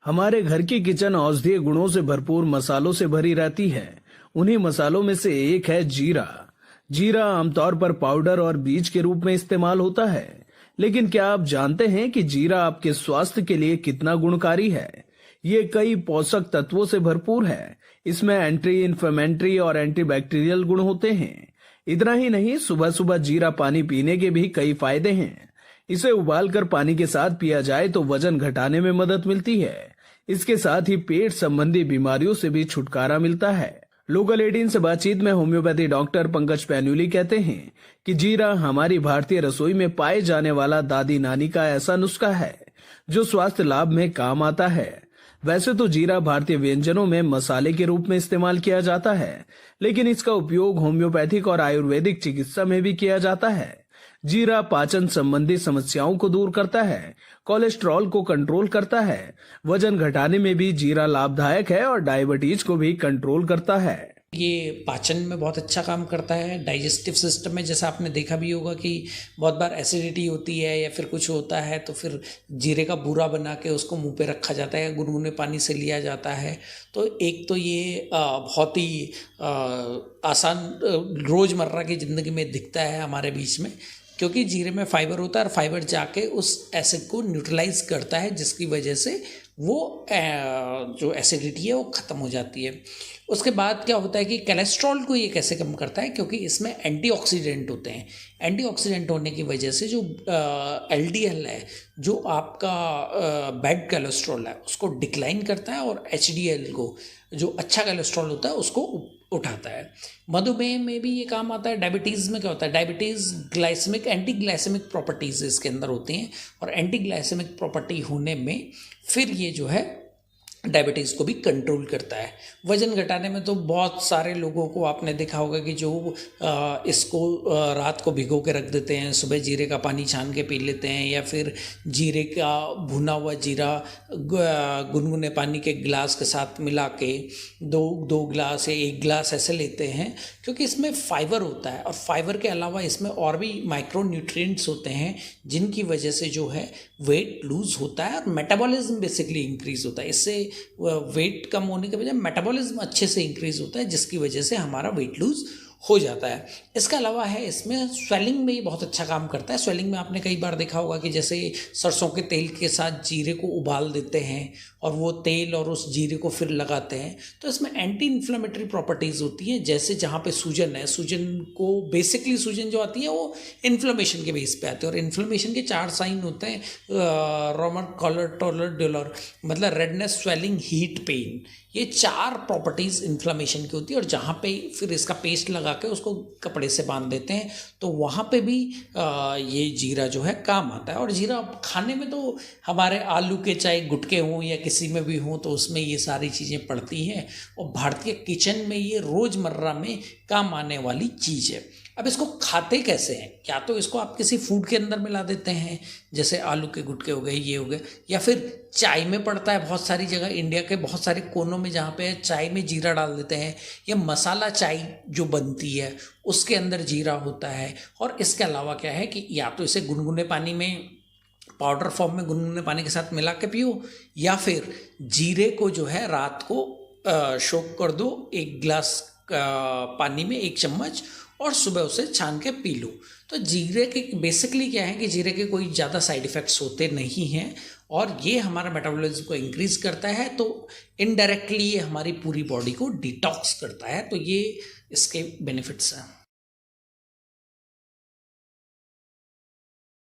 हमारे घर की किचन औषधीय गुणों से भरपूर मसालों से भरी रहती है। उन्हीं मसालों में से एक है जीरा। जीरा आमतौर पर पाउडर और बीज के रूप में इस्तेमाल होता है, लेकिन क्या आप जानते हैं कि जीरा आपके स्वास्थ्य के लिए कितना गुणकारी है? ये कई पोषक तत्वों से भरपूर है। इसमें एंटी इन्फ्लेमेटरी और एंटीबैक्टीरियल गुण होते हैं। इतना ही नहीं, सुबह सुबह जीरा पानी पीने के भी कई फायदे हैं। इसे उबालकर पानी के साथ पिया जाए तो वजन घटाने में मदद मिलती है। इसके साथ ही पेट संबंधी बीमारियों से भी छुटकारा मिलता है। लोकल 18 से बातचीत में होम्योपैथी डॉक्टर पंकज पैन्यूली कहते हैं कि जीरा हमारी भारतीय रसोई में पाए जाने वाला दादी नानी का ऐसा नुस्खा है जो स्वास्थ्य लाभ में काम आता है। वैसे तो जीरा भारतीय व्यंजनों में मसाले के रूप में इस्तेमाल किया जाता है, लेकिन इसका उपयोग होम्योपैथिक और आयुर्वेदिक चिकित्सा में भी किया जाता है। जीरा पाचन संबंधी समस्याओं को दूर करता है, कोलेस्ट्रॉल को कंट्रोल करता है, वजन घटाने में भी जीरा लाभदायक है और डायबिटीज को भी कंट्रोल करता है। ये पाचन में बहुत अच्छा काम करता है। डाइजेस्टिव सिस्टम में जैसा आपने देखा भी होगा कि बहुत बार एसिडिटी होती है या फिर कुछ होता है तो फिर जीरे का बूरा बना के उसको मुंह पे रखा जाता है, गुनगुने पानी से लिया जाता है। तो एक तो ये बहुत ही आसान रोज़मर्रा की ज़िंदगी में दिखता है हमारे बीच में, क्योंकि जीरे में फाइबर होता है और फाइबर जाके उस एसिड को न्यूट्रलाइज करता है, जिसकी वजह से वो जो एसिडिटी है वो ख़त्म हो जाती है। उसके बाद क्या होता है कि कोलेस्ट्रॉल को ये कैसे कम करता है, क्योंकि इसमें एंटीऑक्सीडेंट होते हैं। एंटीऑक्सीडेंट होने की वजह से जो एलडीएल है, जो आपका बैड कोलेस्ट्रॉल है, उसको डिक्लाइन करता है और एचडीएल को, जो अच्छा कोलेस्ट्रॉल होता है, उसको उठाता है। मधुमेह में भी ये काम आता है। डायबिटीज़ में क्या होता है, diabetes glycemic anti glycemic properties इसके अंदर होती हैं और एंटी ग्लाइसेमिक प्रॉपर्टी होने में फिर ये जो है डायबिटीज़ को भी कंट्रोल करता है। वज़न घटाने में तो बहुत सारे लोगों को आपने देखा होगा कि जो इसको रात को भिगो के रख देते हैं, सुबह जीरे का पानी छान के पी लेते हैं, या फिर जीरे का भुना हुआ जीरा गुनगुने पानी के गिलास के साथ मिला के दो गिलास या एक गिलास ऐसे लेते हैं, क्योंकि इसमें फाइबर होता है और फाइबर के अलावा इसमें और भी माइक्रो न्यूट्रिएंट्स होते हैं, जिनकी वजह से जो है वेट लूज़ होता है और मेटाबॉलिज्म बेसिकली इंक्रीज़ होता है। इससे वेट कम होने के बजाय मेटाबॉलिज्म अच्छे से इंक्रीज होता है, जिसकी वजह से हमारा वेट लूज हो जाता है। इसके अलावा है इसमें स्वेलिंग में ये बहुत अच्छा काम करता है। स्वेलिंग में आपने कई बार देखा होगा कि जैसे सरसों के तेल के साथ जीरे को उबाल देते हैं और वो तेल और उस जीरे को फिर लगाते हैं, तो इसमें एंटी इन्फ्लेमेटरी प्रॉपर्टीज़ होती हैं। जैसे जहाँ पे सूजन है, सूजन को बेसिकली सूजन जो आती है वो इन्फ्लेमेशन के बेस पे आती है और इन्फ्लेमेशन के 4 साइन होते हैं, रोमर कॉलर टॉलर डोलर, मतलब रेडनेस, स्वेलिंग, हीट, पेन। ये 4 प्रॉपर्टीज़ इन्फ्लेमेशन की होती है और जहाँ पे फिर इसका पेस्ट लगा के उसको कपड़े से बांध देते हैं, तो वहाँ पे भी ये जीरा जो है काम आता है। और जीरा खाने में तो हमारे आलू के चाहे गुटके हों या किसी में भी हों, तो उसमें ये सारी चीज़ें पड़ती हैं और भारतीय किचन में ये रोज़मर्रा में काम आने वाली चीज़ है। अब इसको खाते कैसे हैं? या तो इसको आप किसी फूड के अंदर मिला देते हैं, जैसे आलू के गुटके हो गए, ये हो गए, या फिर चाय में पड़ता है बहुत सारी जगह, इंडिया के बहुत सारे कोनों में जहाँ पे चाय में जीरा डाल देते हैं, या मसाला चाय जो बनती है उसके अंदर जीरा होता है। और इसके अलावा क्या है कि या तो इसे गुनगुने पानी में, पाउडर फॉर्म में गुनगुने पानी के साथ मिला के पियो, या फिर जीरे को जो है रात को सोक कर दो 1 गिलास पानी में 1 चम्मच, और सुबह उसे छान के पी लो। तो जीरे के बेसिकली क्या है कि जीरे के कोई ज़्यादा साइड इफ़ेक्ट्स होते नहीं हैं और ये हमारा मेटाबॉलिज्म को इंक्रीज़ करता है, तो इनडायरेक्टली ये हमारी पूरी बॉडी को डिटॉक्स करता है। तो ये इसके बेनिफिट्स हैं।